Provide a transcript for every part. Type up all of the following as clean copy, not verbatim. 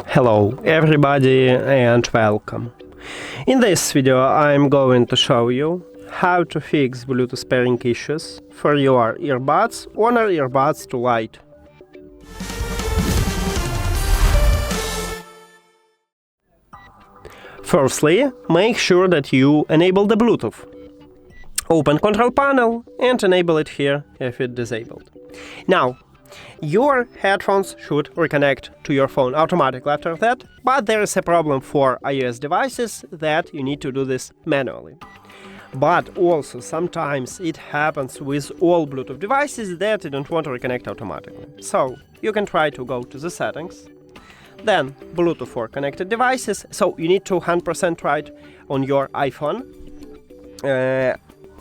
Hello everybody and welcome. In this video I'm going to show you how to fix Bluetooth pairing issues for your earbuds, HONOR Earbuds to Lite. Firstly, make sure that you enable the Bluetooth. Open Control Panel and enable it here if it's disabled. Now, your headphones should reconnect to your phone automatically after that, but there is a problem for iOS devices that you need to do this manually. But also sometimes it happens with all Bluetooth devices that you don't want to reconnect automatically. So you can try to go to the settings, then Bluetooth for connected devices. So you need to 100% try it on your iPhone.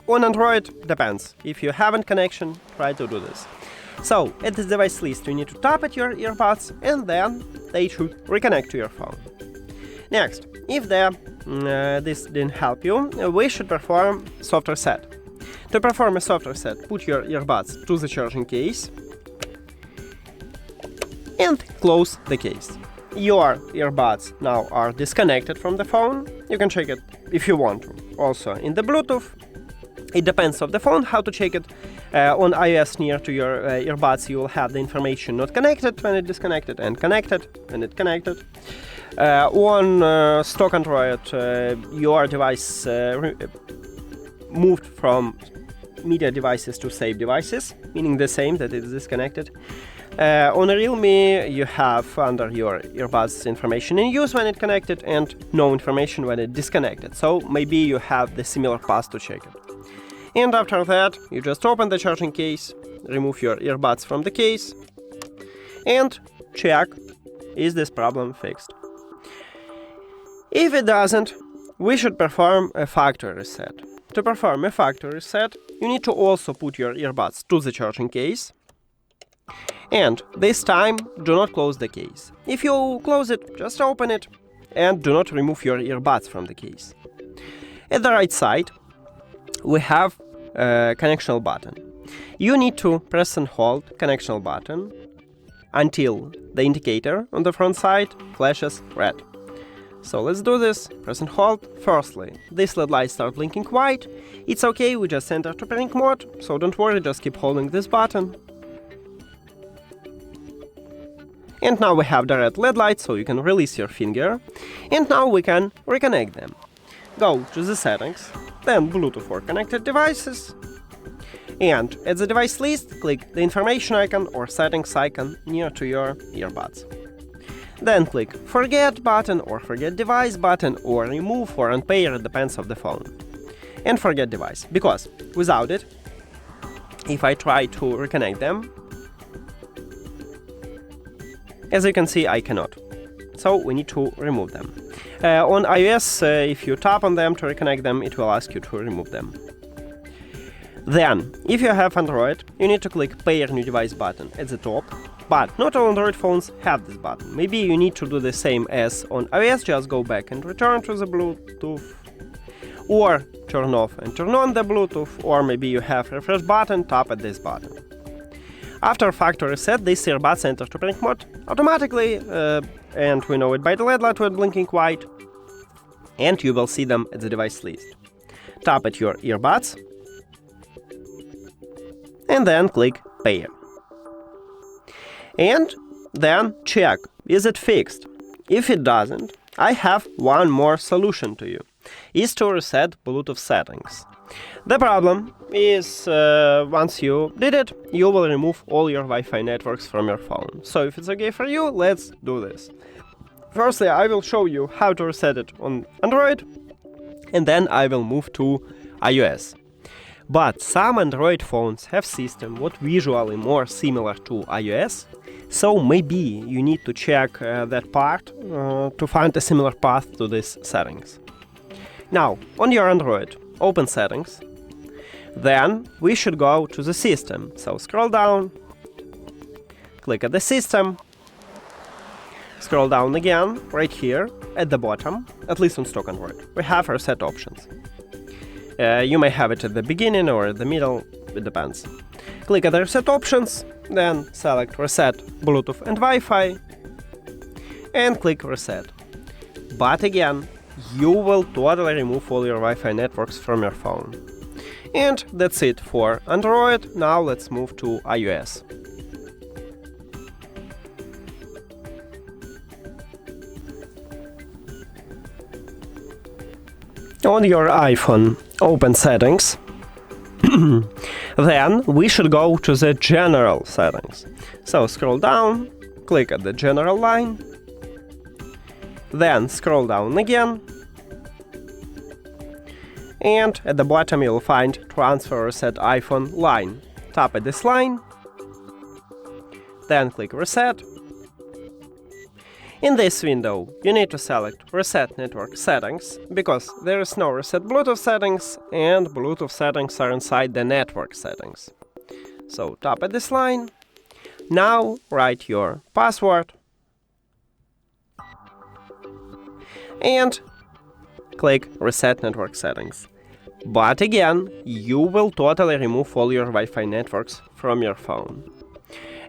On Android, depends. If you haven't connection, try to do this. So, at this device list, you need to tap at your earbuds and then they should reconnect to your phone. Next, if this didn't help you, we should perform soft reset. To perform a soft reset, put your earbuds to the charging case and close the case. Your earbuds now are disconnected from the phone. You can check it if you want to. Also, in the Bluetooth, it depends on the phone how to check it. On iOS near to your earbuds you will have the information not connected when it disconnected and connected when it connected. On stock Android your device moved from media devices to save devices, meaning the same, that it is disconnected. On a Realme you have under your earbuds information in use when it connected and no information when it disconnected, so maybe you have the similar path to check it. And after that, you just open the charging case, remove your earbuds from the case, and check, is this problem fixed? If it doesn't, we should perform a factory reset. To perform a factory reset, you need to also put your earbuds to the charging case, and this time, do not close the case. If you close it, just open it, and do not remove your earbuds from the case. At the right side, we have a connection button. You need to press and hold connection button until the indicator on the front side flashes red. So let's do this, press and hold. Firstly, this LED light starts blinking white. It's okay, we just enter to pairing mode, so don't worry, just keep holding this button. And now we have the red LED light, so you can release your finger. And now we can reconnect them. Go to the settings, then Bluetooth for connected devices, and at the device list, click the information icon or settings icon near to your earbuds. Then click Forget button or Forget device button or Remove or Unpair, it depends on the phone. And Forget device, because without it, if I try to reconnect them, as you can see, I cannot. So we need to remove them. On iOS, if you tap on them to reconnect them, it will ask you to remove them. Then, if you have Android, you need to click Pair New Device button at the top, but not all Android phones have this button. Maybe you need to do the same as on iOS, just go back and return to the Bluetooth, or turn off and turn on the Bluetooth, or maybe you have Refresh button, tap at this button. After factory reset, these earbuds enter to pairing mode automatically, and we know it by the LED light with blinking white, and you will see them at the device list. Tap at your earbuds, and then click Pair. And then check, is it fixed? If it doesn't, I have one more solution to you, is to reset Bluetooth settings. The problem is, once you did it, you will remove all your Wi-Fi networks from your phone. So if it's okay for you, let's do this. Firstly, I will show you how to reset it on Android, and then I will move to iOS. But some Android phones have system what visually more similar to iOS, so maybe you need to check that part to find a similar path to these settings. Now, on your Android, open settings, then we should go to the system, so scroll down, click at the system, scroll down again, right here, at the bottom, at least on stock Android, we have reset options. You may have it at the beginning or at the middle, it depends. Click at the reset options, then select Reset Bluetooth and Wi-Fi, and click reset. But again, you will totally remove all your Wi-Fi networks from your phone. And that's it for Android. Now let's move to iOS. On your iPhone, open Settings. Then we should go to the General settings. So scroll down, click at the General line, then scroll down again, and at the bottom you'll find Transfer Reset iPhone line. Tap at this line, then click Reset. In this window, you need to select Reset Network Settings, because there is no Reset Bluetooth Settings, and Bluetooth settings are inside the Network settings. So tap at this line. Now write your password and click Reset Network Settings. But again, you will totally remove all your Wi-Fi networks from your phone.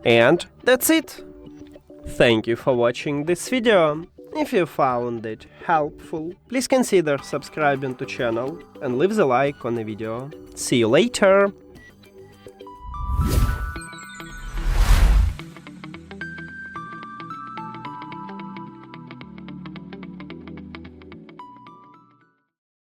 And that's it! Thank you for watching this video. If you found it helpful, please consider subscribing to channel and leave the like on the video. See you later!